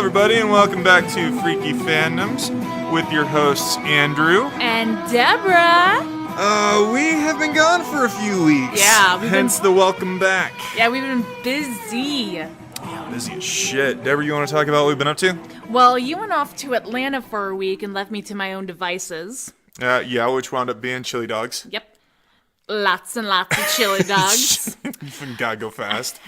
everybody, and welcome back to Freaky Fandoms with your hosts, Andrew and Deborah. We have been gone for a few weeks. Yeah, hence the welcome back. Yeah, we've been busy. Yeah, busy as shit. Deborah, you want to talk about what we've been up to? Well, you went off to Atlanta for a week and left me to my own devices. Yeah, which wound up being chili dogs. Yep. Lots and lots of chili dogs. You gotta go fast.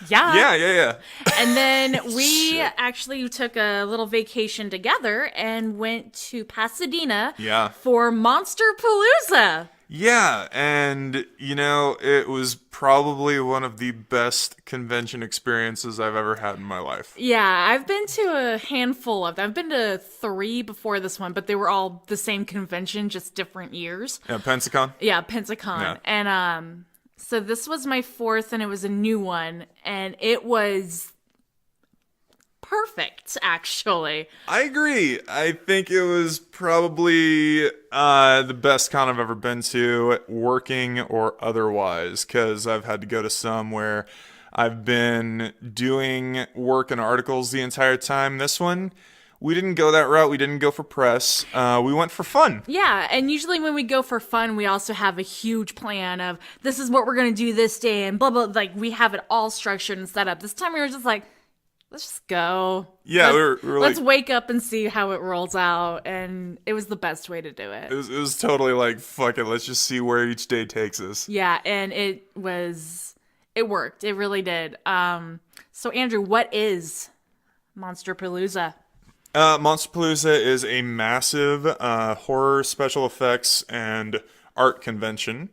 Yeah. Yeah. And then we actually took a little vacation together and went to Pasadena for Monsterpalooza. Yeah, and, it was probably one of the best convention experiences I've ever had in my life. Yeah, I've been to a handful of them. I've been to 3 before this one, but they were all the same convention, just different years. Yeah, Pensacon? Yeah, Pensacon. Yeah. And, so this was my 4th, and it was a new one, and it was perfect, actually. I agree. I think it was probably the best con I've ever been to, working or otherwise, because I've had to go to some where I've been doing work and articles the entire time. This one, we didn't go that route. We didn't go for press. We went for fun. Yeah, and usually when we go for fun, we also have a huge plan of, this is what we're going to do this day, and blah, blah, like, we have it all structured and set up. This time we were just like, let's just go. Yeah, we were let's wake up and see how it rolls out, and it was the best way to do it. It was totally like, fuck it, let's just see where each day takes us. Yeah, and it worked. It really did. So Andrew, what is Monsterpalooza? Monsterpalooza is a massive horror special effects and art convention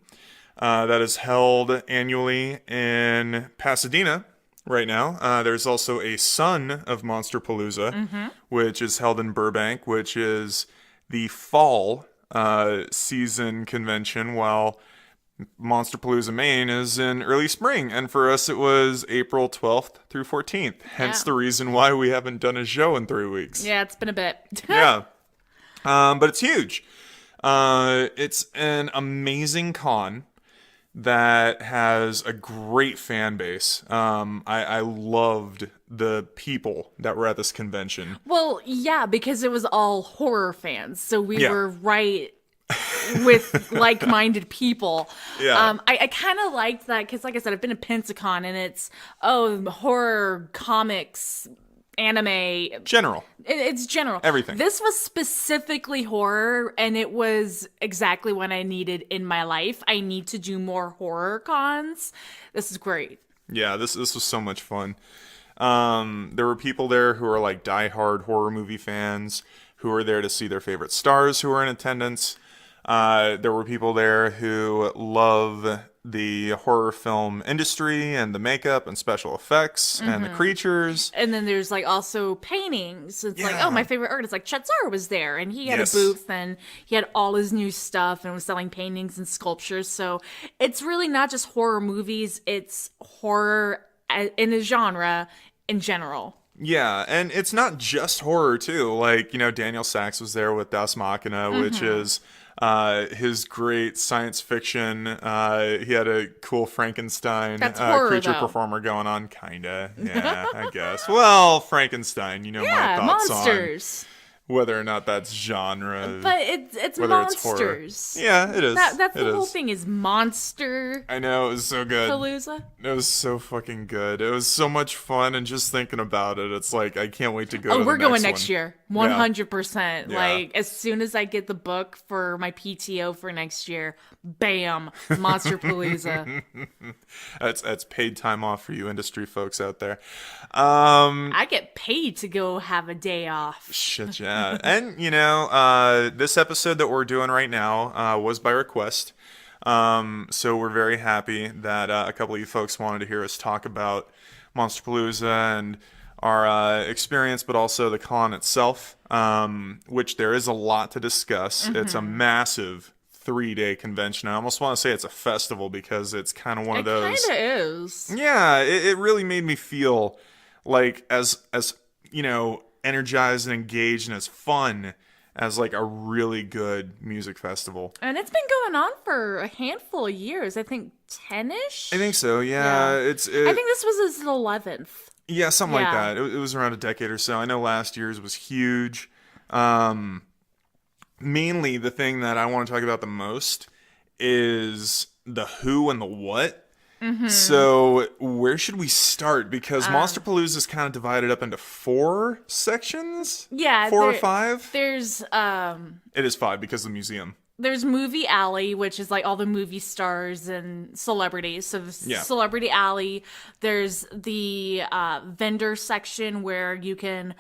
that is held annually in Pasadena. Right now, there's also a son of Monsterpalooza, which is held in Burbank, which is the fall season convention, while Monsterpalooza Maine is in early spring. And for us, it was April 12th through 14th. Hence the reason why we haven't done a show in 3 weeks. Yeah, it's been a bit. Yeah. But it's huge. It's an amazing con that has a great fan base. I loved the people that were at this convention. Well, yeah, because it was all horror fans, so we were right with like-minded people. Yeah. I kind of liked that because, like I said, I've been to Pensacon, and it's horror, comics, anime, general. It's general. Everything. This was specifically horror, and it was exactly what I needed in my life. I need to do more horror cons. This is great. Yeah, this was so much fun. There were people there who are like diehard horror movie fans who were there to see their favorite stars who were in attendance. There were people there who love the horror film industry and the makeup and special effects and the creatures. And then there's like also paintings. It's like, my favorite artist, like Chetzar was there, and he had a booth, and he had all his new stuff and was selling paintings and sculptures. So it's really not just horror movies, it's horror in a genre in general. Yeah, and it's not just horror too. Like, Daniel Sachs was there with Das Machina, which is his great science fiction. He had a cool Frankenstein creature performer going on, kinda. Yeah, I guess. Well, Frankenstein, my thoughts monsters. on whether or not that's genre. But it's monsters. It's yeah, it is. That's the whole thing is monster. I know, it was so good. Palooza. It was so fucking good. It was so much fun, and just thinking about it, it's like, I can't wait to go to the next one. Oh, we're going next year. 100%. Yeah. Like, as soon as I get the book for my PTO for next year, bam, Monsterpalooza. That's paid time off for you industry folks out there. I get paid to go have a day off. Shit, yeah. And, this episode that we're doing right now was by request. So we're very happy that a couple of you folks wanted to hear us talk about Monsterpalooza and our experience, but also the con itself, which there is a lot to discuss. It's a massive 3-day convention. I almost want to say it's a festival because it's kind of one of those. It kind of is. Yeah, it really made me feel like as energized and engaged and as fun as like a really good music festival. And it's been going on for a handful of years. I think 10-ish? I think so, yeah. I think this was his 11th. Yeah, something like Yeah. that. It was around a decade or so. I know last year's was huge. Um, Mainly, the thing that I want to talk about the most is the who and the what. So, where should we start? Because Monsterpalooza is kind of divided up into 4 sections? Yeah, 4 or 5? there's It is 5 because of the museum. there's Movie Alley, which is like all the movie stars and celebrities. So the Yeah. Celebrity Alley. There's the vendor section where you can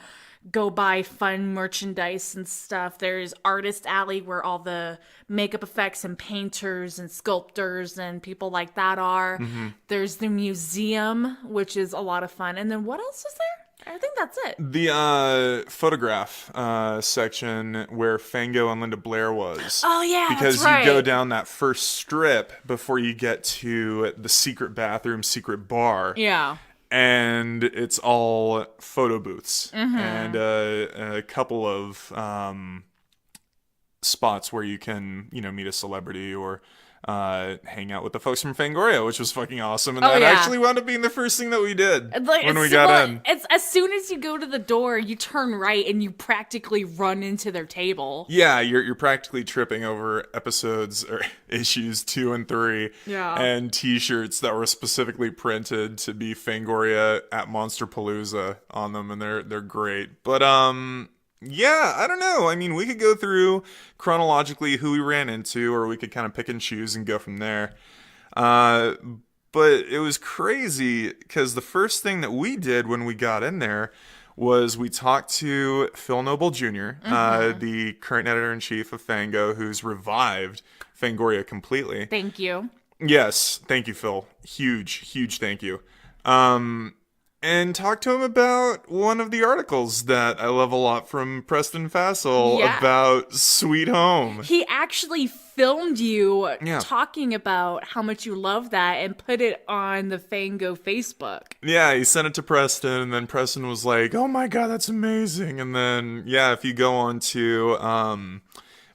go buy fun merchandise and stuff. There's Artist Alley where all the makeup effects and painters and sculptors and people like that are. There's the museum, which is a lot of fun. And then what else is there? I think that's it. The photograph section where Fango and Linda Blair was. Oh, yeah, because that's right. you go down that first strip before you get to the secret bathroom, secret bar. Yeah. And it's all photo booths and a couple of spots where you can, meet a celebrity or hang out with the folks from Fangoria, which was fucking awesome. And that actually wound up being the first thing that we did when we got in. It's as soon as you go to the door, you turn right and you practically run into their table. Yeah, you're practically tripping over episodes or issues 2 and 3 and t-shirts that were specifically printed to be Fangoria at Monsterpalooza on them, and they're great. But yeah, I don't know. I mean, we could go through chronologically who we ran into, or we could kind of pick and choose and go from there. But it was crazy because the first thing that we did when we got in there was we talked to Phil Noble Jr., the current editor-in-chief of Fango, who's revived Fangoria completely. Thank you. Yes, thank you, Phil. Huge thank you. And talk to him about one of the articles that I love a lot from Preston Fassel about Sweet Home. He actually filmed you talking about how much you love that and put it on the Fango Facebook. Yeah, he sent it to Preston, and then Preston was like, oh my god, that's amazing. And then, if you go on to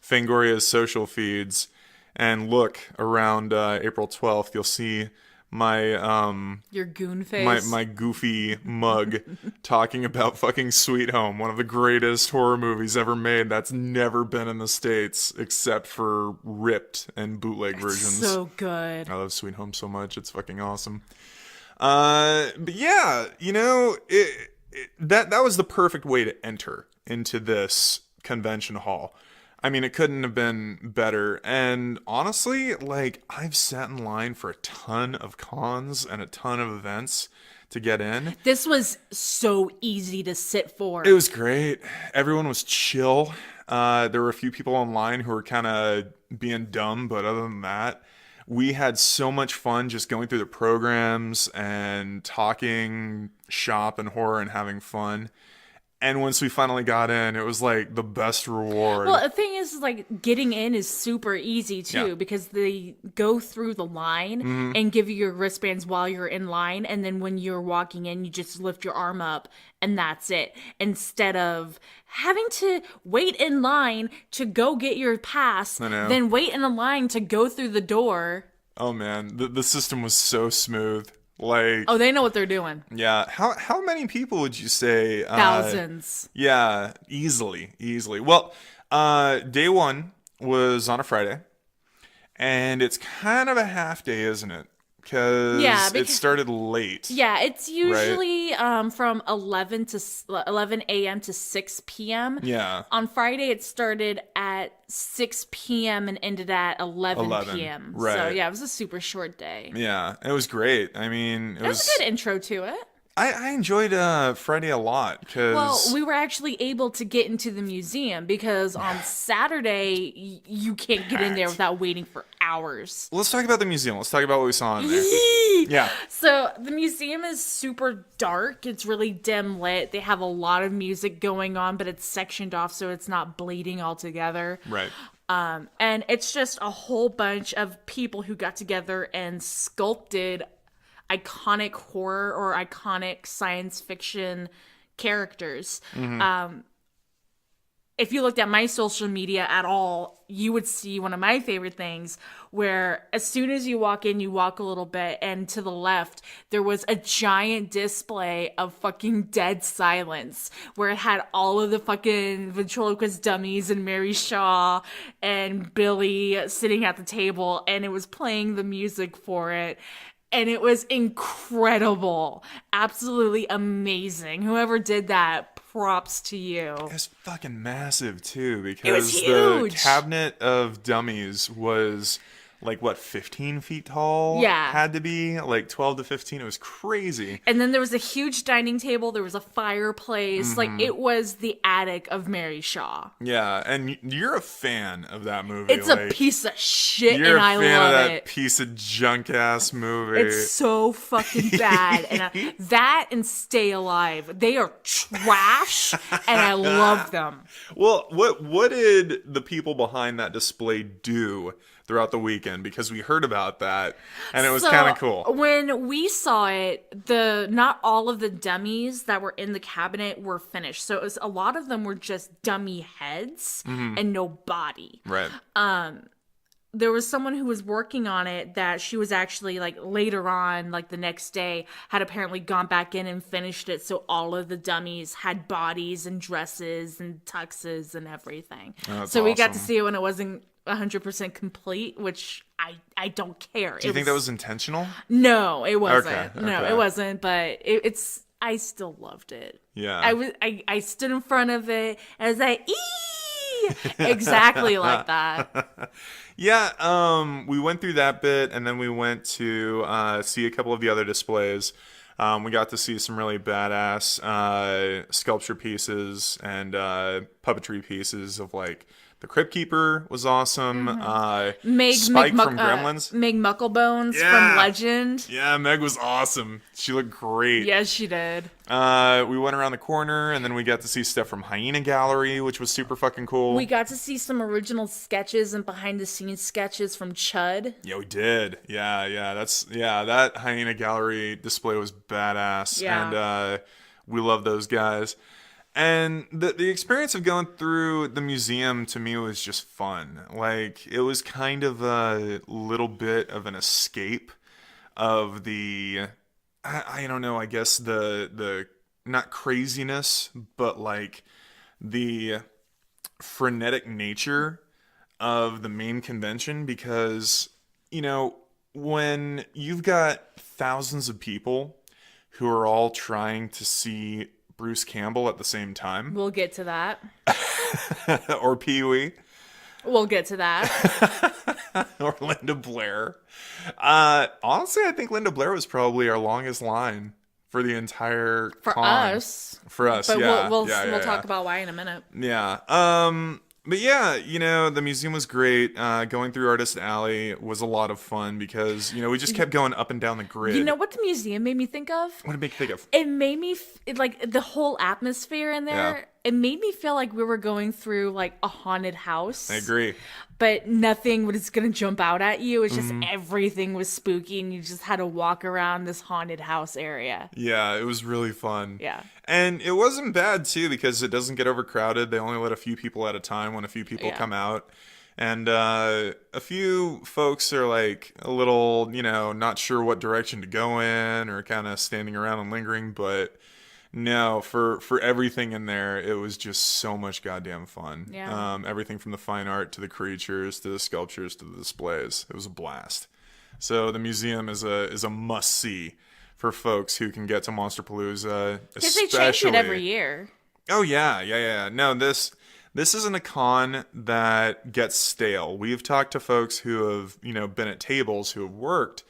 Fangoria's social feeds and look around April 12th, you'll see my your goon face, my goofy mug talking about fucking Sweet Home, one of the greatest horror movies ever made that's never been in the States except for ripped and bootleg versions. So good. I love Sweet Home so much. It's fucking awesome. But yeah, that was the perfect way to enter into this convention hall. I mean, it couldn't have been better. And honestly, I've sat in line for a ton of cons and a ton of events to get in. This was so easy to sit for. It was great. Everyone was chill. There were a few people online who were kind of being dumb, but other than that, we had so much fun just going through the programs and talking shop and horror and having fun. And once we finally got in, it was like the best reward. Well, the thing is, getting in is super easy too, because they go through the line and give you your wristbands while you're in line. And then when you're walking in, you just lift your arm up and that's it. Instead of having to wait in line to go get your pass, then wait in a line to go through the door. Oh man, the system was so smooth. They know what they're doing. Yeah. How many people would you say? Thousands. Yeah, easily. Well, day 1 was on a Friday, and it's kind of a half day, isn't it? Because it started late. Yeah, it's usually from 11 a.m. to 6 p.m. Yeah. On Friday, it started at 6 p.m. and ended at 11 p.m. Right. So, yeah, it was a super short day. Yeah, it was great. I mean, it was a good intro to it. I enjoyed Friday a lot because... Well, we were actually able to get into the museum because on Saturday, you can't get in there without waiting for hours. Let's talk about the museum. Let's talk about what we saw in there. Yeah. So the museum is super dark. It's really dim lit. They have a lot of music going on, but it's sectioned off so it's not bleeding all together. Right. And it's just a whole bunch of people who got together and sculpted iconic horror or iconic science fiction characters. Mm-hmm. if you looked at my social media at all, you would see one of my favorite things where as soon as you walk in, you walk a little bit, and to the left, there was a giant display of fucking Dead Silence where it had all of the fucking ventriloquist dummies and Mary Shaw and Billy sitting at the table, and it was playing the music for it. And it was incredible. Absolutely amazing. Whoever did that, props to you. It was fucking massive, too, because It was huge. the cabinet of dummies was, like, what, 15 feet tall? Yeah. Had to be, like, 12 to 15. It was crazy. And then there was a huge dining table. There was a fireplace. Like, it was the attic of Mary Shaw. Yeah, and you're a fan of that movie. It's a piece of shit, You're and I a fan love of that it. piece of junk-ass movie. It's so fucking bad. And that and Stay Alive, they are trash, and I love them. Well, what did the people behind that display do throughout the weekend? Because we heard about that, and it was kind of cool. When we saw it, not all of the dummies that were in the cabinet were finished. So a lot of them were just dummy heads and no body. Right. There was someone who was working on it that she was actually like later on, like the next day, had apparently gone back in and finished it. So all of the dummies had bodies and dresses and tuxes and everything. So we got to awesome. see it when it wasn't 100% complete, which I don't care. Do you think that was intentional? No, it wasn't. Okay, No, okay. it wasn't. But it's. I still loved it. Yeah. I stood in front of it and I was like, ee! Exactly like that. Yeah, we went through that bit, and then we went to see a couple of the other displays. We got to see some really badass sculpture pieces and puppetry pieces of, like, the Crypt Keeper was awesome. Spike from Gremlins. Meg Mucklebones Yeah. from Legend. Yeah, Meg was awesome. She looked great. Yes, she did. We went around the corner, and then we got to see stuff from Hyena Gallery, which was super fucking cool. We got to see some original sketches and behind-the-scenes sketches from Chud. Yeah, we did. Yeah. That Hyena Gallery display was badass. Yeah. And we love those guys. And the experience of going through the museum to me was just fun. Like, it was kind of a little bit of an escape of the, I don't know, I guess the not craziness, but like the frenetic nature of the main convention, because, you know, when you've got thousands of people who are all trying to see Bruce Campbell at the same time, We'll get to that. or Pee-wee, We'll get to that. or Linda Blair. Honestly, I think Linda Blair was probably our longest line for the entire For con. us. For us, But yeah. we'll Yeah. talk about why in a minute. Yeah. But yeah, you know, the museum was great. Going through Artist Alley was a lot of fun because, you know, we just kept going up and down the grid. You know what the museum made me think of? What did it make you think of? It made me, like, the whole atmosphere in there, Yeah. it made me feel like we were going through, like, a haunted house. I agree. But nothing was going to jump out at you. It's just Mm-hmm. everything was spooky and you just had to walk around this haunted house area. Yeah, it was really fun. Yeah. And it wasn't bad, too, because it doesn't get overcrowded. They only let a few people at a time when a few people Yeah. come out. And a few folks are, like, a little, you know, not sure what direction to go in or kind of standing around and lingering. But no, for everything in there, it was just so much goddamn fun. Yeah. Everything from the fine art to the creatures to the sculptures to the displays. It was a blast. So the museum is a must-see for folks who can get to Monsterpalooza. Because they change it every year. Oh, yeah. No, this isn't a con that gets stale. We've talked to folks who have, you know, been at tables, who have worked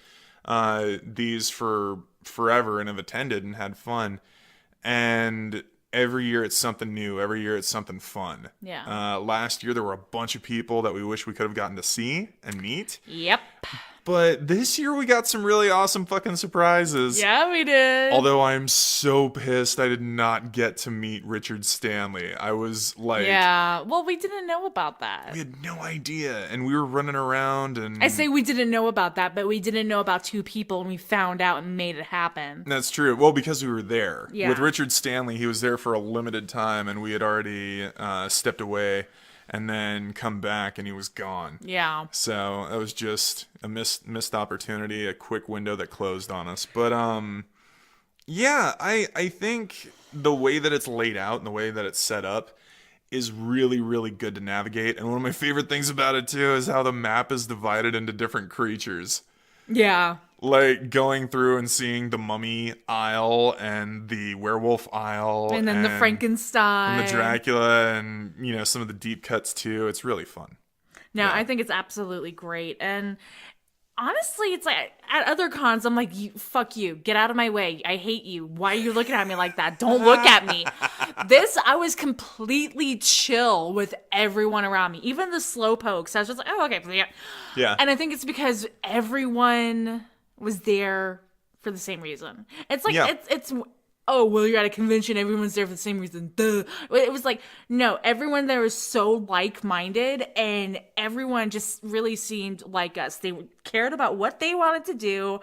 these for forever and have attended and had fun. And every year it's something new. Every year it's something fun. Yeah. Last year there were a bunch of people that we wish we could have gotten to see and meet. Yep. But this year we got some really awesome fucking surprises. Yeah, we did. Although I'm so pissed I did not get to meet Richard Stanley. I was like... Yeah, well, we didn't know about that. We had no idea, and we were running around and... I say we didn't know about that, but we didn't know about two people, and we found out and made it happen. That's true. Well, because we were there. Yeah. With Richard Stanley, he was there for a limited time, and we had already stepped away and then come back, and he was gone. Yeah. So that was just a missed opportunity, a quick window that closed on us. But yeah, I think the way that it's laid out and the way that it's set up is really, really good to navigate. And one of my favorite things about it too is how the map is divided into different creatures. Yeah. Like going through and seeing the mummy aisle and the werewolf aisle. And then the Frankenstein. And the Dracula and, you know, some of the deep cuts too. It's really fun. No, I think it's absolutely great. And honestly, it's like at other cons, I'm like, fuck you. Get out of my way. I hate you. Why are you looking at me like that? Don't look at me. This, I was completely chill with everyone around me. Even the slow pokes. I was just like, oh, okay. Yeah. And I think it's because everyone was there for the same reason. It's like, it's oh, well, you're at a convention, everyone's there for the same reason. Duh. It was like, no, everyone there was so like-minded, and everyone just really seemed like us. They cared about what they wanted to do.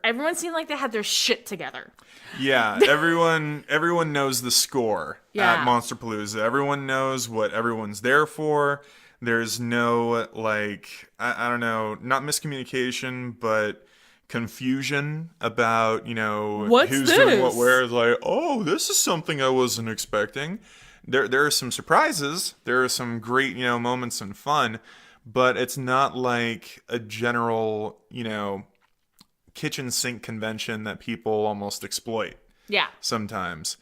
Everyone seemed like they had their shit together. Yeah, everyone knows the score at Monsterpalooza. Everyone knows what everyone's there for. There's no, like, I don't know, not miscommunication, but confusion about, you know, who's doing what where. It's like, oh, this is something I wasn't expecting. There are some surprises. There are some great, you know, moments and fun, but it's not like a general, you know, kitchen sink convention that people almost exploit. Yeah. Sometimes.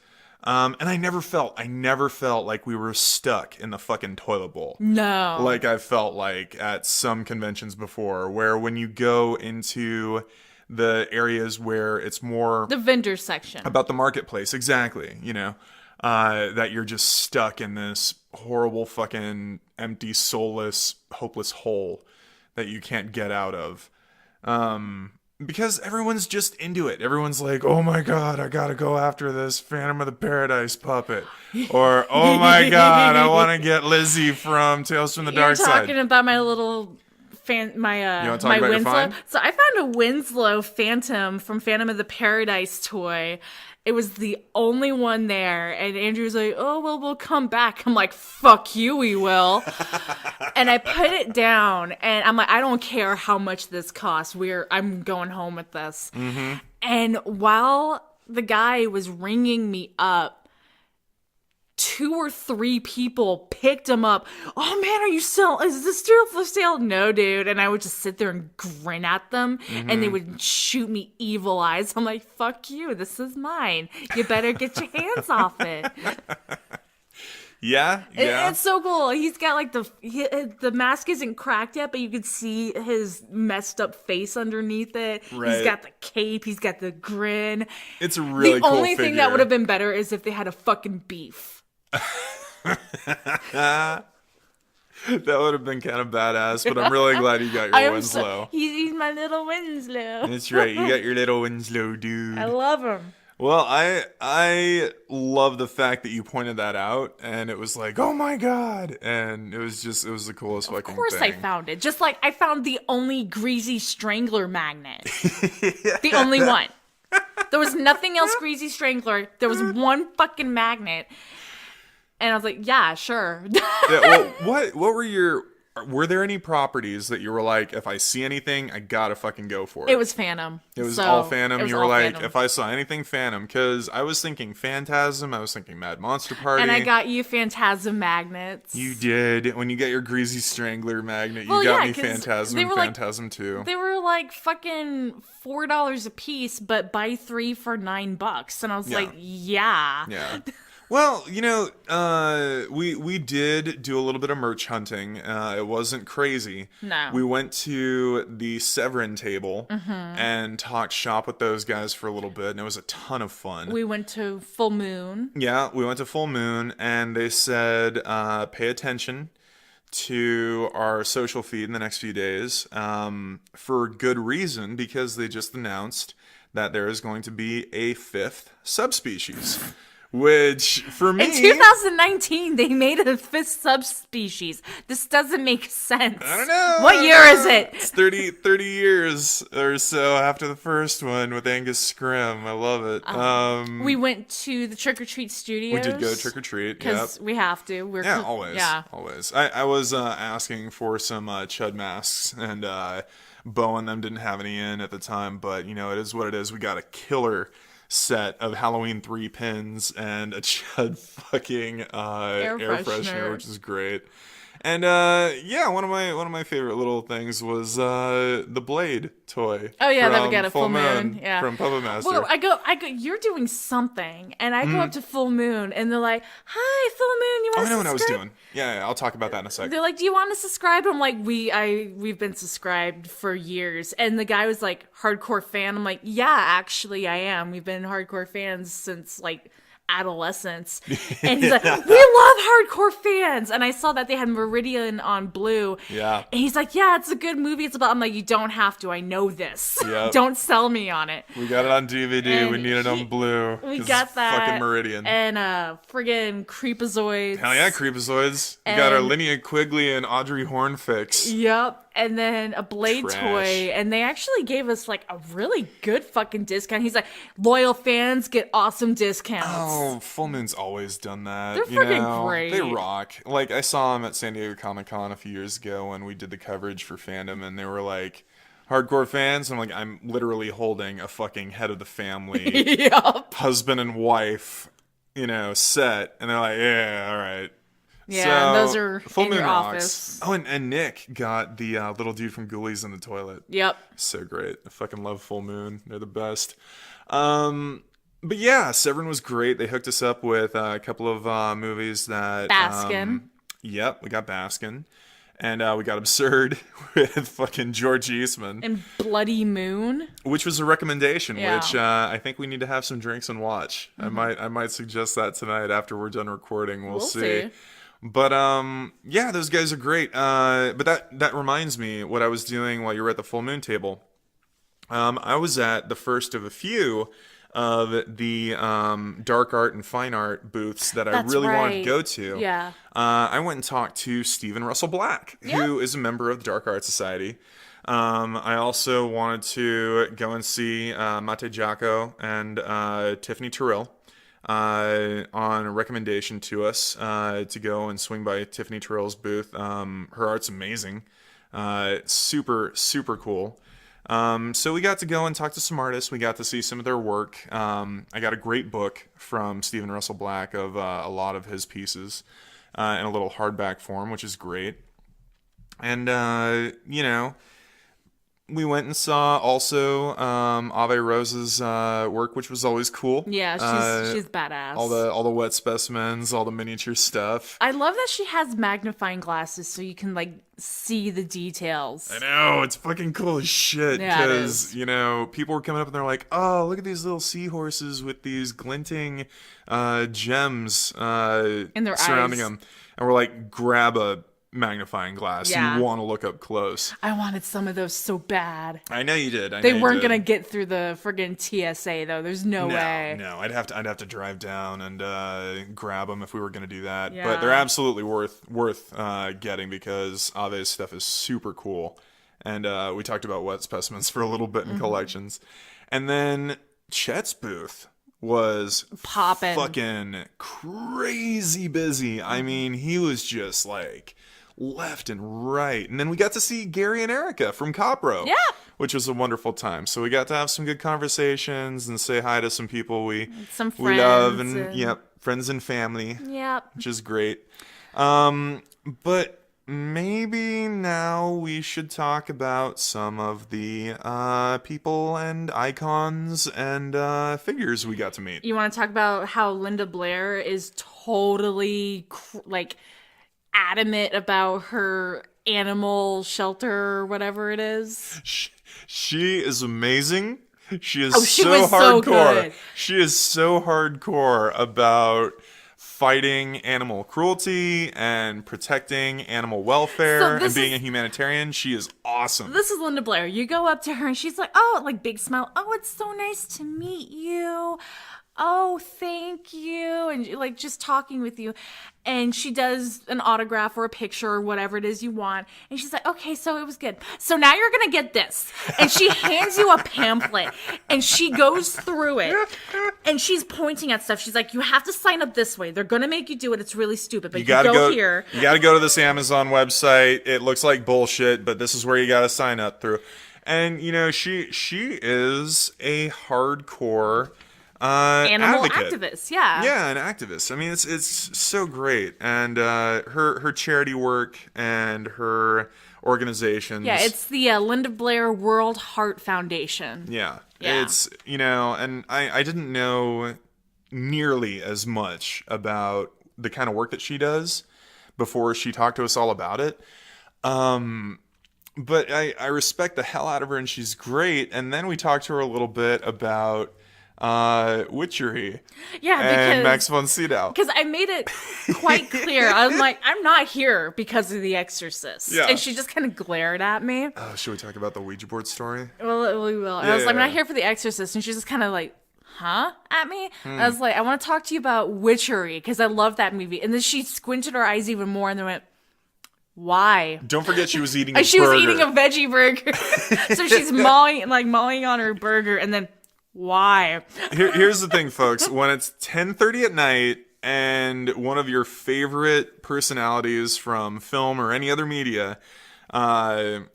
And I never felt like we were stuck in the fucking toilet bowl. No. Like I felt like at some conventions before, where when you go into the areas where it's more... the vendor section. About the marketplace, exactly, you know, that you're just stuck in this horrible fucking empty, soulless, hopeless hole that you can't get out of. Because everyone's just into it. Everyone's like, oh my god, I gotta go after this Phantom of the Paradise puppet. Or, oh my god, I want to get Lizzie from Tales from the Dark Side. You're talking about my little... my Winslow. So I found a Winslow Phantom from Phantom of the Paradise toy. It was the only one there, and Andrew's like, oh, well, we'll come back. I'm like, fuck you, we will. And I put it down, and I'm like, I don't care how much this costs. I'm going home with this. Mm-hmm. And while the guy was ringing me up, 2 or 3 people picked him up. Oh man, is this still for sale? No, dude. And I would just sit there and grin at them, and they would shoot me evil eyes. I'm like, fuck you, this is mine. You better get your hands off it. Yeah. It's so cool. He's got like the mask isn't cracked yet, but you could see his messed up face underneath it. Right. He's got the cape. He's got the grin. It's a really cool The only figure. thing that would have been better is if they had a fucking beef. That would have been kind of badass, but I'm really glad you got your Winslow. He's my little Winslow. That's right, you got your little Winslow, dude. I love him. Well, I love the fact that you pointed that out, and it was like, oh my god, and it was the coolest fucking thing. Of course I found it. Just like I found the only Greasy Strangler magnet. The only one. There was nothing else Greasy Strangler. There was one fucking magnet. And I was like, yeah, sure. Yeah, well, were there any properties that you were like, if I see anything, I gotta fucking go for it? It was Phantom. It was all Phantom. You were like, Phantom. if I saw anything Phantom, because I was thinking Phantasm, I was thinking Mad Monster Party. And I got you Phantasm magnets. You did. When you get your Greasy Strangler magnet, you got me Phantasm and Phantasm too. They were like fucking $4 a piece, but buy 3 for $9. And I was like, yeah. Yeah. Well, you know, we did do a little bit of merch hunting. It wasn't crazy. No. We went to the Severin table and talked shop with those guys for a little bit, and it was a ton of fun. We went to Full Moon. Yeah, we went to Full Moon, and they said, pay attention to our social feed in the next few days, for good reason, because they just announced that there is going to be a 5th subspecies. Which, for me... In 2019, they made a 5th subspecies. This doesn't make sense. I don't know. What year is it? It's 30 years or so after the first one with Angus Scrim. I love it. We went to the Trick or Treat Studios. We did go trick or treat. Because we have to. Always. Yeah. Always. I was asking for some Chud masks, and Bo and them didn't have any in at the time, but, it is what it is. We got a killer set of Halloween 3 pins and a Chud fucking air freshener, which is great. And one of my favorite little things was the Blade toy. Oh yeah, that we got a Full Moon. Yeah, from Puppet Master. Well, I go. You're doing something, and I go up to Full Moon, and they're like, "Hi, Full Moon, you want to subscribe?" I know what I was doing. Yeah, I'll talk about that in a second. They're like, "Do you want to subscribe?" I'm like, "We've been subscribed for years," and the guy was like, "Hardcore fan." I'm like, "Yeah, actually, I am. We've been hardcore fans since like." Adolescence, and he's like, "We love hardcore fans," and I saw that they had Meridian on Blue, and he's like, "Yeah, it's a good movie. It's about." I'm like, "You don't have to. I know this. Don't sell me on it." We got it on DVD. And we need it on Blue. We got that fucking Meridian and friggin' Creepazoids. Hell yeah, Creepazoids. We got our Linnea Quigley and Audrey Horne fix. Yep. And then a Blade toy, and they actually gave us like a really good fucking discount. He's like, "Loyal fans get awesome discounts." Oh, Full Moon's always done that. They're freaking great. They rock. Like, I saw them at San Diego Comic-Con a few years ago when we did the coverage for Fandom, and they were like, "Hardcore fans?" I'm like, I'm literally holding a fucking head of the family, husband and wife, set, and they're like, "Yeah, all right." Yeah, so, and those are Full in Moon your rocks. office. Oh, and Nick got the little dude from Ghoulies in the toilet. Yep. So great. I fucking love Full Moon. They're the best. But yeah, Severin was great. They hooked us up with a couple of movies that... Baskin. Yep, we got Baskin. And we got Absurd with fucking George Eastman. And Bloody Moon. Which was a recommendation, which I think we need to have some drinks and watch. Mm-hmm. I might suggest that tonight after we're done recording. We'll see. But those guys are great. But that reminds me what I was doing while you were at the Full Moon table. I was at the first of a few of the dark art and fine art booths that I really wanted to go to. Yeah. I went and talked to Stephen Russell Black, who is a member of the Dark Art Society. I also wanted to go and see Mate Giaco and Tiffany Terrell. On a recommendation to us to go and swing by Tiffany Terrell's booth. Her art's amazing. Super, super cool. So we got to go and talk to some artists. We got to see some of their work. I got a great book from Stephen Russell Black of a lot of his pieces in a little hardback form, which is great. And, we went and saw also Ave Rose's work, which was always cool. Yeah, she's badass. All the wet specimens, all the miniature stuff. I love that she has magnifying glasses so you can like see the details. I know, it's fucking cool as shit. Because people were coming up and they're like, "Oh, look at these little seahorses with these glinting gems in their surrounding eyes. them," and we're like, "Grab a magnifying glass. You want to look up close." I wanted some of those so bad. I know you did. They weren't gonna get through the friggin' TSA though. There's no way. No, I'd have to drive down and grab them if we were gonna do that. Yeah. But they're absolutely worth getting because Ave's stuff is super cool. And we talked about wet specimens for a little bit in collections, and then Chet's booth was poppin', fucking crazy busy. I mean, he was just like left and right. And then we got to see Gary and Erica from Copro, which was a wonderful time. So we got to have some good conversations and say hi to some people we love and friends and family, which is great. But maybe now we should talk about some of the people and icons and figures we got to meet. You want to talk about how Linda Blair is totally adamant about her animal shelter or whatever it is? She is amazing. She is so hardcore. She is so hardcore about fighting animal cruelty and protecting animal welfare and being a humanitarian. She is awesome. This is Linda Blair. You go up to her and she's like, oh, like big smile. Oh, it's so nice to meet you. Oh, thank you. And like just talking with you. And she does an autograph or a picture or whatever it is you want. And she's like, okay, so it was good. So now you're going to get this. And she hands you a pamphlet and she goes through it and she's pointing at stuff. She's like, you have to sign up this way. They're going to make you do it. It's really stupid, but you gotta go here. You got to go to this Amazon website. It looks like bullshit, but this is where you got to sign up through. And, you know, she is a hardcore animal activist, yeah, an activist. I mean, it's so great, and her charity work and her organizations. Yeah, it's the Linda Blair World Heart Foundation. Yeah, it's, you know, and I didn't know nearly as much about the kind of work that she does before she talked to us all about it. But I respect the hell out of her, and she's great. And then we talked to her a little bit about witchery, and Max von Sydow, because I made it quite clear. I'm like, I'm not here because of The Exorcist, and she just kind of glared at me. Oh, should we talk about the Ouija board story? Well, we will. And I was like, I'm not here for The Exorcist, and she's just kind of like, huh, at me. I was like, I want to talk to you about witchery because I love that movie. And then she squinted her eyes even more, and then went, why? Don't forget she was eating a she burger. Was eating a veggie burger. So she's mauling on her burger, and then, why? Here's the thing, folks. When it's 10:30 at night and one of your favorite personalities from film or any other media are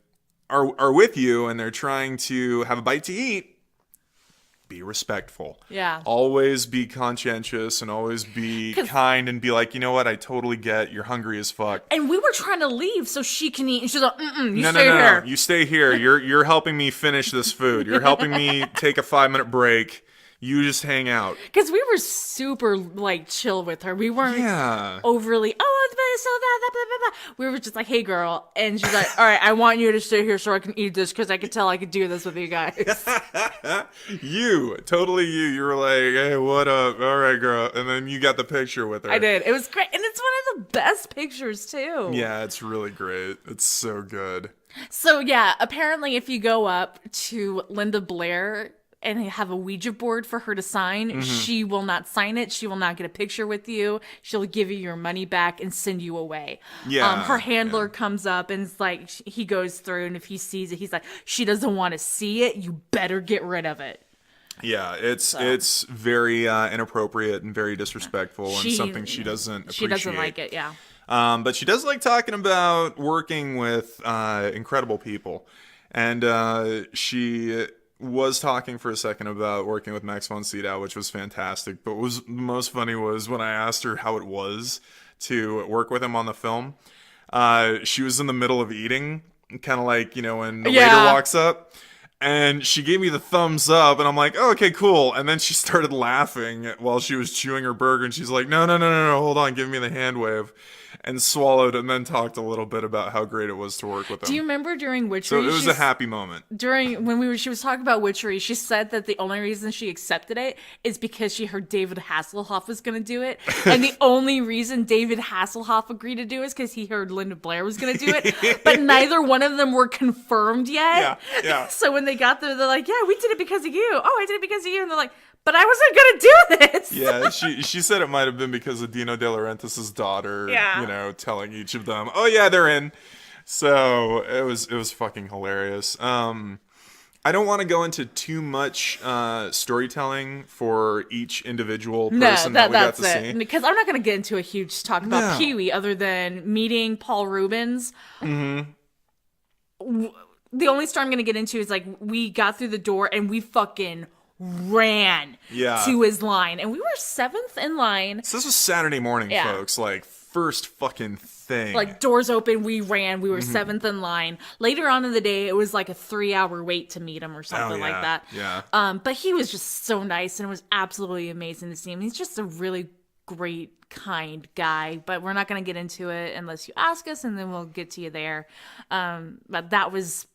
with you and they're trying to have a bite to eat, be respectful. Yeah. Always be conscientious and always be kind and be like, you know what? I totally get you're hungry as fuck. And we were trying to leave so she can eat. And she's like, you stay here. No. You stay here. You're helping me finish this food. You're helping me take a 5-minute break. You just hang out. Because we were super, like, chill with her. We weren't overly, so that, blah, blah, blah. We were just like, hey, girl. And she's like, all right, I want you to stay here so I can eat this because I could tell I could do this with you guys. Totally you. You were like, hey, what up? All right, girl. And then you got the picture with her. I did. It was great. And it's one of the best pictures, too. Yeah, it's really great. It's so good. So, yeah, apparently if you go up to Linda Blair and have a Ouija board for her to sign, she will not sign it. She will not get a picture with you. She'll give you your money back and send you away. Yeah. Her handler comes up and it's like, he goes through, and if he sees it, he's like, she doesn't want to see it. You better get rid of it. Yeah, it's very inappropriate and very disrespectful and something she doesn't appreciate. She doesn't like it, yeah. But she does like talking about working with incredible people. And she was talking for a second about working with Max von Sydow, which was fantastic. But what was most funny was when I asked her how it was to work with him on the film. She was in the middle of eating, kind of like, you know, when the waiter walks up. And she gave me the thumbs up, and I'm like, oh, okay, cool. And then she started laughing while she was chewing her burger, and she's like, no, hold on, give me the hand wave. And swallowed, and then talked a little bit about how great it was to work with them. Do you remember during Witchery? So it was a happy moment. When she was talking about Witchery, she said that the only reason she accepted it is because she heard David Hasselhoff was going to do it. And the only reason David Hasselhoff agreed to do it is because he heard Linda Blair was going to do it. But neither one of them were confirmed yet. Yeah. So when they got there, they're like, yeah, we did it because of you. Oh, I did it because of you. And they're like, but I wasn't gonna do this. Yeah, she said it might have been because of Dino De Laurentiis' daughter, you know, telling each of them, oh yeah, they're in. So it was fucking hilarious. I don't want to go into too much storytelling for each individual person that we got to see. Because I'm not going to get into a huge talk about Pee-wee other than meeting Paul Rubens. Mm-hmm. The only story I'm going to get into is, like, we got through the door and we fucking ran to his line. And we were 7th in line. So this was Saturday morning, folks. Like, first fucking thing. Like, doors open, we ran. We were 7th in line. Later on in the day, it was like a 3-hour wait to meet him or something like that. Yeah. But he was just so nice, and it was absolutely amazing to see him. He's just a really great, kind guy. But we're not going to get into it unless you ask us, and then we'll get to you there. But that was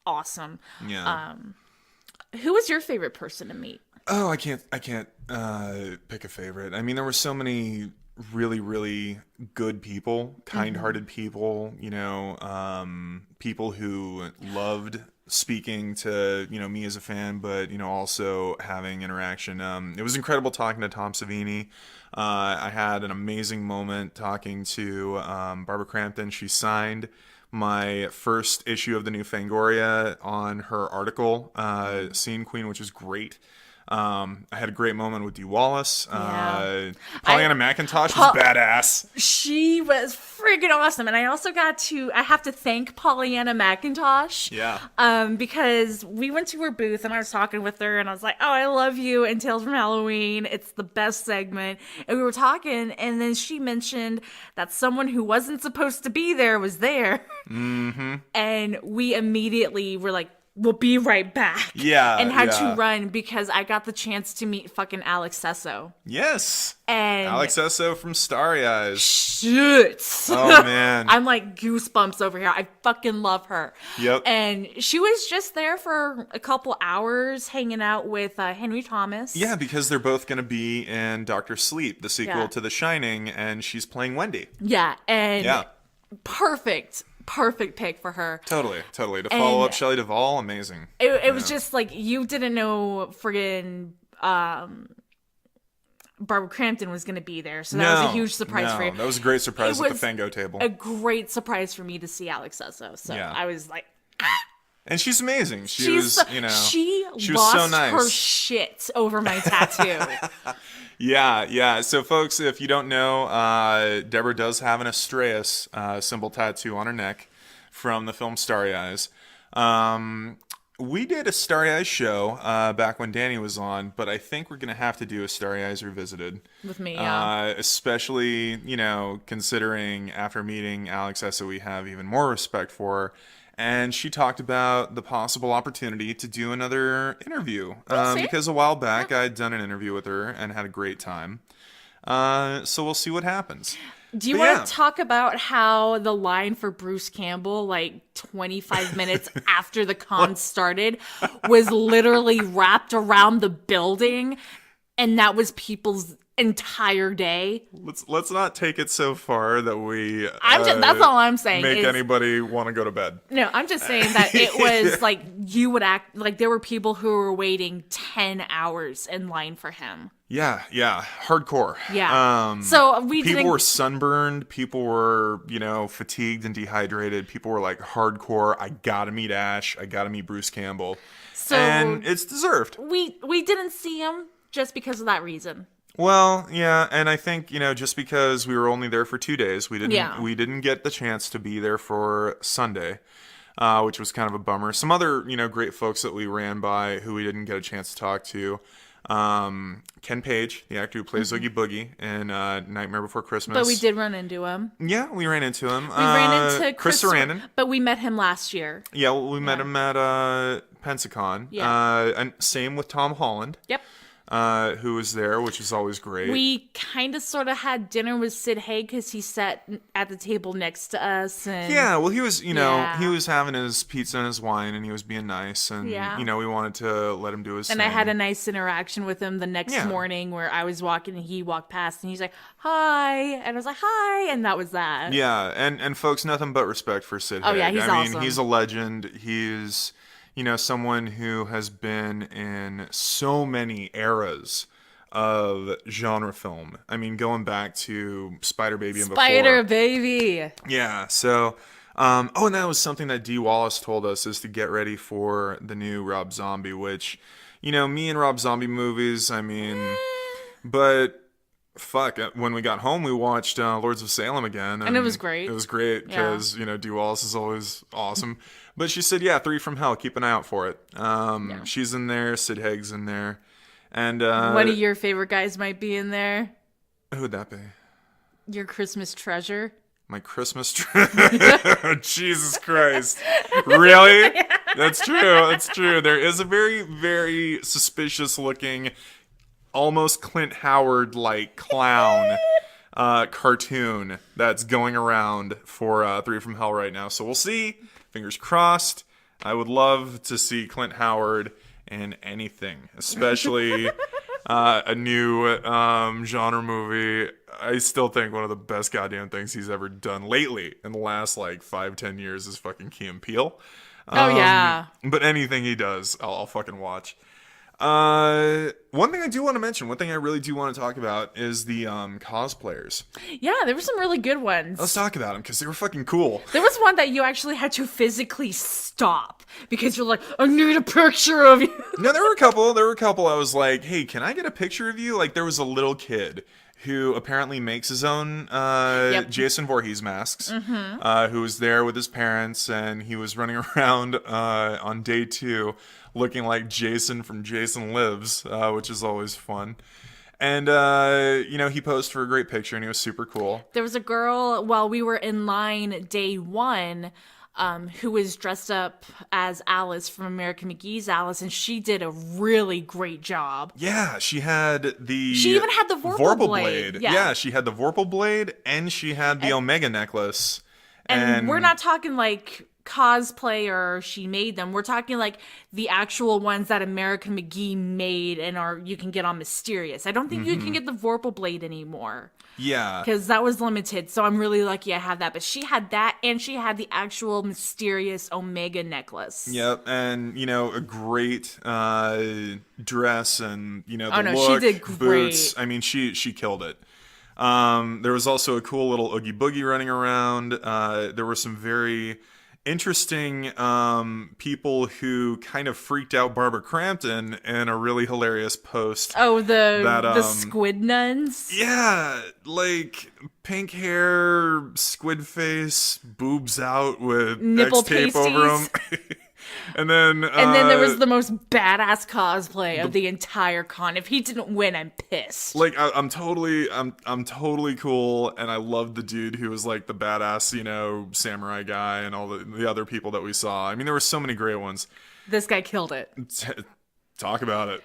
awesome. Yeah. Who was your favorite person to meet? Oh, I can't pick a favorite. I mean, there were so many really, really good people, kind-hearted people, people who loved speaking to, me as a fan, but, also having interaction. It was incredible talking to Tom Savini. I had an amazing moment talking to Barbara Crampton. She signed my first issue of the new Fangoria on her article, Scene Queen, which is great. I had a great moment with Dee Wallace. Yeah. Pollyanna McIntosh was badass. She was friggin' awesome. And I also I have to thank Pollyanna McIntosh. Yeah. Because we went to her booth and I was talking with her and I was like, oh, I love you and Tales from Halloween. It's the best segment. And we were talking and then she mentioned that someone who wasn't supposed to be there was there. Mm-hmm. And we immediately were like, we'll be right back. Yeah. And had to run because I got the chance to meet fucking Alex Sesso. Yes. And Alex Sesso from Starry Eyes. Shit. Oh, man. I'm like goosebumps over here. I fucking love her. Yep. And she was just there for a couple hours hanging out with Henry Thomas. Yeah, because they're both going to be in Doctor Sleep, the sequel Yeah. to The Shining, and she's playing Wendy. Yeah. And Yeah. perfect pick for her. Totally. To follow And up Shelley Duvall, amazing. It was just like, you didn't know friggin' Barbara Crampton was going to be there. So that was a huge surprise for you. That was a great surprise It at the was Fango table. a great surprise for me to see Alex Sesso. So Yeah. I was like, And she's amazing. She she's was, she was lost so nice. her shit over my tattoo. Yeah. So, folks, if you don't know, Deborah does have an Astreus symbol tattoo on her neck from the film Starry Eyes. We did a Starry Eyes show back when Danny was on, but I think we're going to have to do a Starry Eyes Revisited. With me, yeah. Especially, considering after meeting Alex Essa, we have even more respect for her. And she talked about the possible opportunity to do another interview. Because a while back, I'd done an interview with her and had a great time. So we'll see what happens. Do you want to talk about how the line for Bruce Campbell, like 25 minutes after the con started, was literally wrapped around the building, and that was people's entire day? Let's not take it so far that we that's all I'm saying. Make anybody want to go to bed. No, I'm just saying that it was like you would act like there were people who were waiting 10 hours in line for him. Yeah, hardcore. Yeah. So people were sunburned. People were, fatigued and dehydrated. People were like hardcore. I gotta meet Ash. I gotta meet Bruce Campbell. And it's deserved. We didn't see him just because of that reason. Well, yeah, and I think, just because we were only there for 2 days, we didn't get the chance to be there for Sunday, which was kind of a bummer. Some other, great folks that we ran by who we didn't get a chance to talk to. Ken Page, the actor who plays Oogie Boogie in Nightmare Before Christmas. But we did run into him. Yeah, we ran into him. We ran into Chris Sarandon. But we met him last year. Yeah, well, we met him at Pensacon. Yeah. And same with Tom Holland. Yep. Who was there, which is always great. We kind of sort of had dinner with Sid Haig because he sat at the table next to us. And yeah, well, he was, he was having his pizza and his wine, and he was being nice, and we wanted to let him do his thing. And I had a nice interaction with him the next morning where I was walking and he walked past and he's like, "Hi," and I was like, "Hi," and that was that. Yeah, and folks, nothing but respect for Sid Haig. Oh yeah, he's awesome. I mean, he's a legend. He's someone who has been in so many eras of genre film. I mean, going back to Spider Baby and before. Spider Baby. Yeah, so, and that was something that Dee Wallace told us, is to get ready for the new Rob Zombie, which, me and Rob Zombie movies, I mean, but fuck, when we got home, we watched Lords of Salem again. And it was great. It was great because, Dee Wallace is always awesome. But she said, 3 from Hell, keep an eye out for it. She's in there, Sid Haig's in there. And one of your favorite guys might be in there. Who would that be? Your Christmas treasure. My Christmas treasure. Jesus Christ. Really? Yeah. That's true. There is a very, very suspicious looking, almost Clint Howard-like clown cartoon that's going around for 3 from Hell right now. So we'll see. Fingers crossed. I would love to see Clint Howard in anything, especially a new genre movie. I still think one of the best goddamn things he's ever done lately in the last like 5-10 years is fucking Key and Peele. Oh yeah. But anything he does, I'll fucking watch. One thing I do want to mention, one thing I really do want to talk about is the cosplayers. Yeah, there were some really good ones. Let's talk about them because they were fucking cool. There was one that you actually had to physically stop because you're like, I need a picture of you. No, there were a couple. I was like, hey, can I get a picture of you? Like, there was a little kid who apparently makes his own Jason Voorhees masks, who was there with his parents, and he was running around on day 2 looking like Jason from Jason Lives, which is always fun. And, he posed for a great picture, and he was super cool. There was a girl, while we were in line day 1, who was dressed up as Alice from American McGee's Alice, and she did a really great job. Yeah, she had the... She even had the Vorpal blade. Yeah, she had the Vorpal blade, and she had the Omega necklace. And we're not talking like cosplay or she made them. We're talking like the actual ones that American McGee made and you can get on Mysterious. I don't think you can get the Vorpal blade anymore. Yeah. Because that was limited, so I'm really lucky I have that. But she had that, and she had the actual Mysterious Omega necklace. Yep, and, a great dress and, the look, she did great. boots. I mean, she killed it. There was also a cool little Oogie Boogie running around. There were some very interesting people who kind of freaked out Barbara Crampton in a really hilarious post. Oh, the squid nuns? Yeah, like pink hair, squid face, boobs out with nipple X tape pasties. over them. And then there was the most badass cosplay of the entire con. If he didn't win, I'm pissed. Like I'm totally cool, and I loved the dude who was like the badass, samurai guy, and all the other people that we saw. I mean, there were so many great ones. This guy killed it. Talk about it.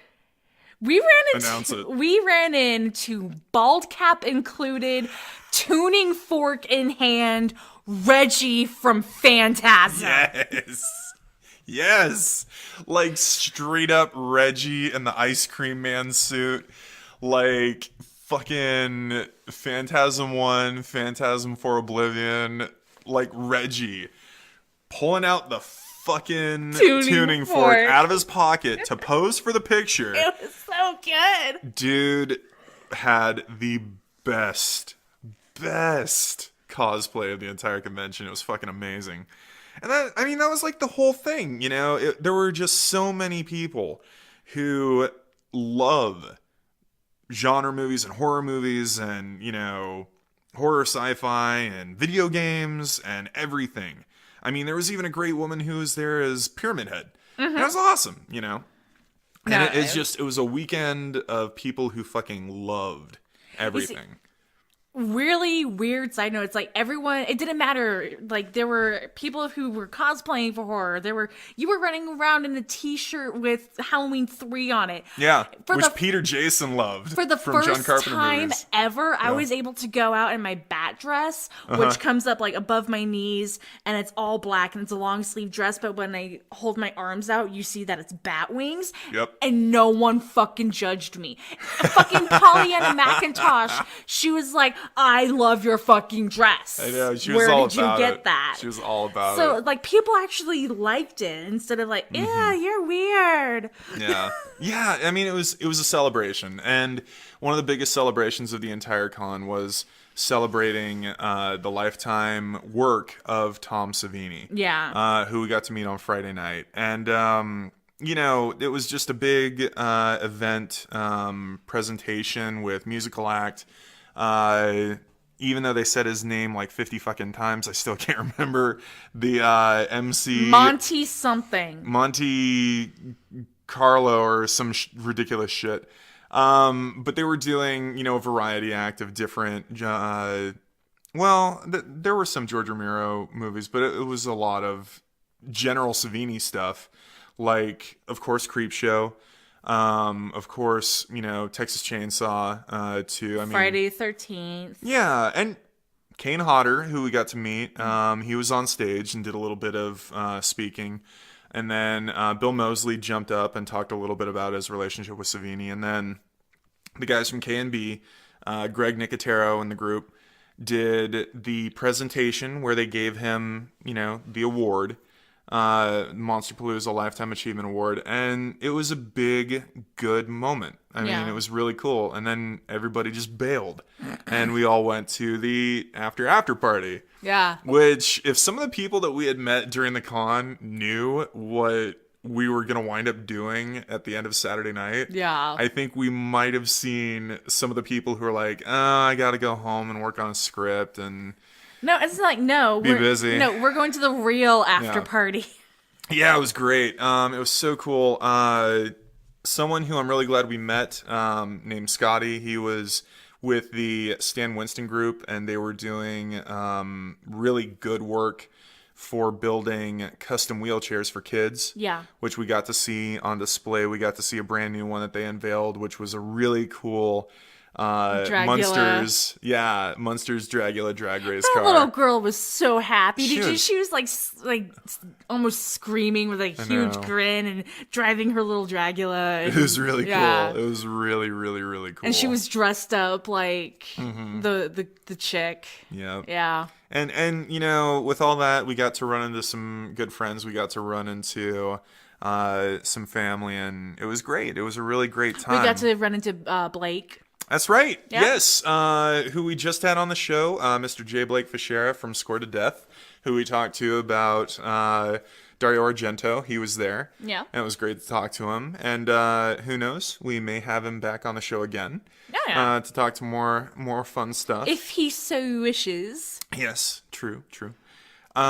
We ran into bald cap included, tuning fork in hand, Reggie from Phantasm. Yes, like straight up Reggie in the Ice Cream Man suit, like fucking Phantasm 1, Phantasm for Oblivion, like Reggie pulling out the fucking tuning fork out of his pocket to pose for the picture. It was so good. Dude had the best cosplay of the entire convention. It was fucking amazing. And that was like the whole thing, there were just so many people who love genre movies and horror movies and, horror sci-fi and video games and everything. I mean, there was even a great woman who was there as Pyramid Head. And it was awesome, And it was a weekend of people who fucking loved everything. Really weird side note. It's like everyone, it didn't matter. Like there were people who were cosplaying for horror. You were running around in a t-shirt with Halloween 3 on it. Yeah, which Peter Jason loved. For the from John first Carpenter time movies. ever, I was able to go out in my bat dress, which comes up like above my knees, and it's all black, and it's a long sleeve dress, but when I hold my arms out, you see that it's bat wings. Yep. And no one fucking judged me. Fucking Pollyanna McIntosh, she was like, I love your fucking dress. I know, she was Where all did you about get it. that? She was all about it. So, like, people actually liked it instead of like, yeah, you're weird. Yeah. Yeah, I mean, it was a celebration. And one of the biggest celebrations of the entire con was celebrating the lifetime work of Tom Savini. Yeah. Who we got to meet on Friday night. And, it was just a big event presentation with musical act. Even though they said his name like 50 fucking times, I still can't remember the MC. Monty something. Monty Carlo or some ridiculous shit. But they were doing, a variety act of different, there were some George Romero movies, but it was a lot of General Savini stuff. Like, of course, Creepshow. Of course, Texas Chainsaw, too. I mean, Friday 13th. Yeah, and Kane Hodder, who we got to meet, he was on stage and did a little bit of speaking. And then Bill Moseley jumped up and talked a little bit about his relationship with Savini. And then the guys from K&B, Greg Nicotero and the group, did the presentation where they gave him, the award, Monsterpalooza Lifetime Achievement Award, and it was a big, good moment. I mean, it was really cool. And then everybody just bailed, and we all went to the after party. Yeah. Which, if some of the people that we had met during the con knew what we were going to wind up doing at the end of Saturday night, I think we might have seen some of the people who were like, I got to go home and work on a script and no, it's like, we're busy. No, we're going to the real after party. Yeah, it was great. It was so cool. Someone who I'm really glad we met, named Scotty, he was with the Stan Winston group, and they were doing really good work for building custom wheelchairs for kids. Yeah. Which we got to see on display. We got to see a brand new one that they unveiled, which was a really cool Munsters Dragula drag race car. That little girl was so happy. She was like almost screaming with a huge grin and driving her little Dragula. It was really cool. It was really, really, really cool. And she was dressed up like the chick. Yeah. Yeah. And with all that, we got to run into some good friends. We got to run into some family, and it was great. It was a really great time. We got to run into Blake. That's right. Yeah. Yes. Who we just had on the show, Mr. J. Blake Fischera from Score to Death, who we talked to about Dario Argento. He was there. Yeah. And it was great to talk to him. And who knows? We may have him back on the show again. To talk to more fun stuff. If he so wishes. Yes. True. But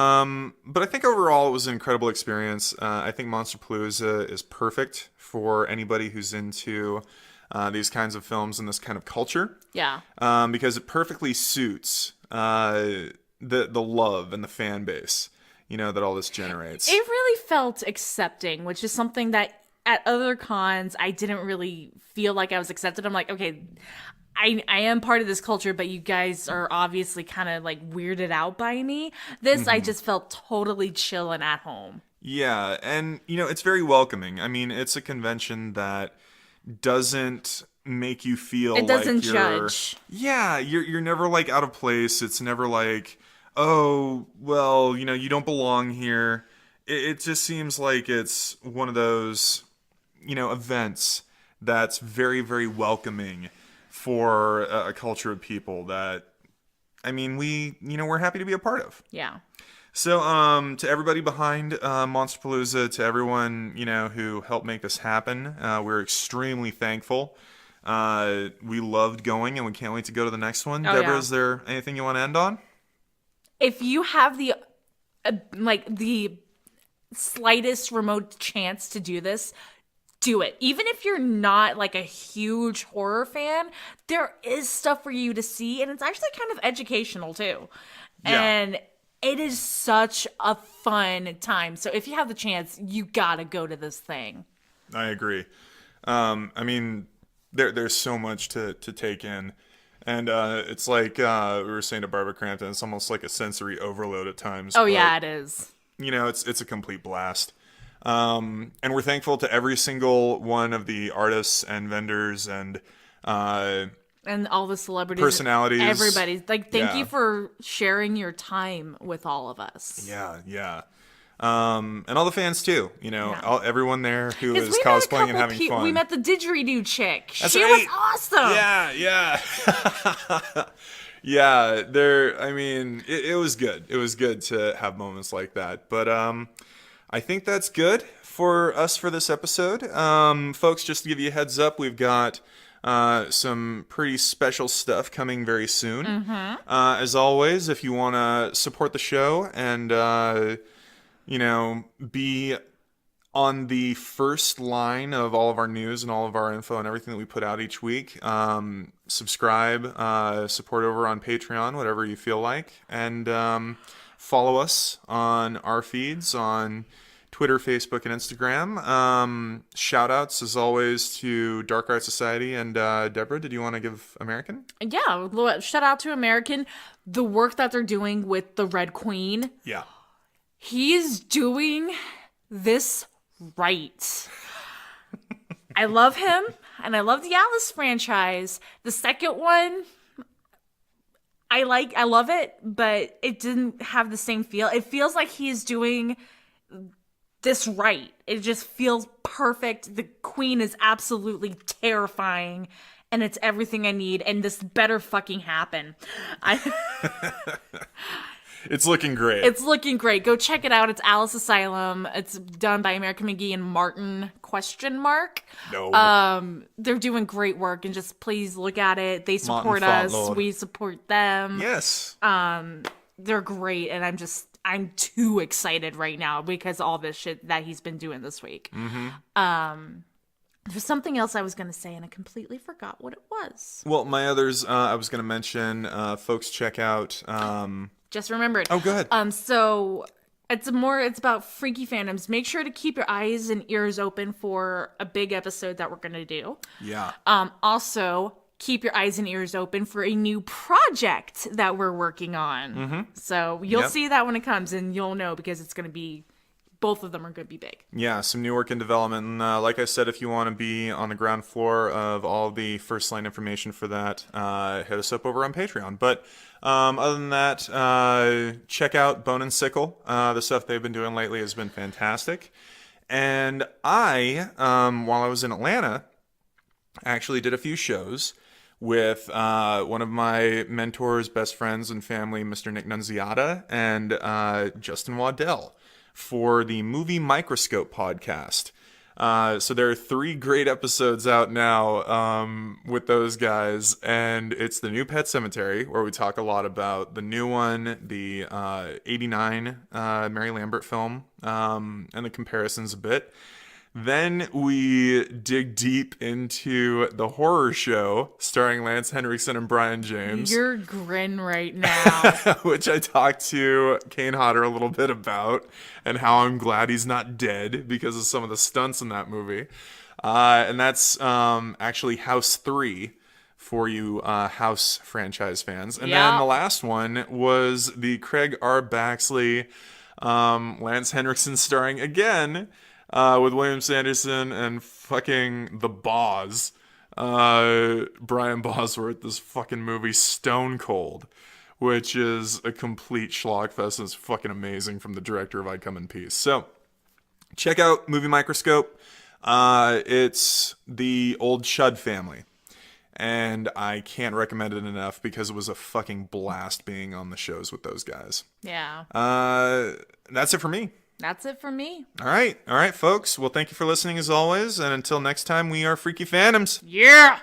I think overall it was an incredible experience. I think Monsterpalooza is perfect for anybody who's into these kinds of films and this kind of culture. Yeah. Because it perfectly suits the love and the fan base, that all this generates. It really felt accepting, which is something that at other cons I didn't really feel like I was accepted. I'm like, okay, I am part of this culture, but you guys are obviously kind of like weirded out by me. This, I just felt totally chill and at home. Yeah. And, it's very welcoming. I mean, it's a convention that doesn't make you feel it doesn't judge. Yeah, you're never like out of place. It's never like, oh, well, you don't belong here. It just seems like it's one of those, events that's very, very welcoming for a culture of people that, we're happy to be a part of. Yeah. So, to everybody behind Monsterpalooza, to everyone, who helped make this happen, we're extremely thankful. We loved going, and we can't wait to go to the next one. Deborah, is there anything you want to end on? If you have the slightest remote chance to do this, do it. Even if you're not like a huge horror fan, there is stuff for you to see, and it's actually kind of educational too. Yeah. And it is such a fun time. So if you have the chance, you gotta go to this thing. I agree. There's so much to take in. And it's like we were saying to Barbara Crampton, it's almost like a sensory overload at times. Oh, yeah, it is. It's a complete blast. And we're thankful to every single one of the artists and vendors and all the celebrities, personalities, everybody. Thank you for sharing your time with all of us. Yeah. And all the fans too. Everyone there who is cosplaying and having fun. We met the didgeridoo chick. She was awesome. Yeah. Yeah. It was good. It was good to have moments like that. But I think that's good for us for this episode. Folks, just to give you a heads up, we've got some pretty special stuff coming very soon. As always, if you want to support the show and, be on the first line of all of our news and all of our info and everything that we put out each week, subscribe, support over on Patreon, whatever you feel like, and follow us on our feeds on Twitter, Facebook, and Instagram. Shout outs, as always, to Dark Art Society. And Deborah, did you want to give American? Yeah, shout out to American. The work that they're doing with the Red Queen. Yeah. He is doing this right. I love him, and I love the Alice franchise. The second one, I love it, but it didn't have the same feel. It feels like he is doing this right. It just feels perfect. The queen is absolutely terrifying, and it's everything I need, and this better fucking happen. It's looking great. It's looking great. Go check it out. It's Alice Asylum. It's done by American McGee and Martin ? No. They're doing great work, and just please look at it. They support Martin us. Fauntleroy. We support them. Yes. They're great, and I'm too excited right now because of all this shit that he's been doing this week. Mm-hmm. There's something else I was going to say, and I completely forgot what it was. Well, my others, I was going to mention, folks, check out... Just remembered. Oh, go ahead. So it's about Freaky Fandoms. Make sure to keep your eyes and ears open for a big episode that we're going to do. Yeah. Also, keep your eyes and ears open for a new project that we're working on. Mm-hmm. So you'll see that when it comes, and you'll know because it's going to be... Both of them are going to be big. Yeah, some new work in development. And like I said, if you want to be on the ground floor of all the first line information for that, hit us up over on Patreon. But other than that, check out Bone and Sickle. The stuff they've been doing lately has been fantastic. And I, while I was in Atlanta, actually did a few shows with one of my mentors, best friends, and family, Mr. Nick Nunziata, and Justin Waddell, for the Movie Microscope podcast. So there are 3 great episodes out now with those guys, and it's the new Pet Cemetery, where we talk a lot about the new one, the 89 Mary Lambert film, and the comparisons a bit. Then we dig deep into the horror show starring Lance Henriksen and Brian James. Your grin right now. Which I talked to Kane Hodder a little bit about, and how I'm glad he's not dead because of some of the stunts in that movie. And that's actually House 3 for you House franchise fans. And then the last one was the Craig R. Baxley, Lance Henriksen starring again, with William Sanderson and fucking the Boz, Brian Bosworth, this fucking movie Stone Cold, which is a complete schlogfest and it's fucking amazing from the director of I Come in Peace. So check out Movie Microscope. It's the old Chud family, and I can't recommend it enough because it was a fucking blast being on the shows with those guys. Yeah. That's it for me. That's it for me. All right, folks. Well, thank you for listening as always. And until next time, we are Freaky Fandoms. Yeah.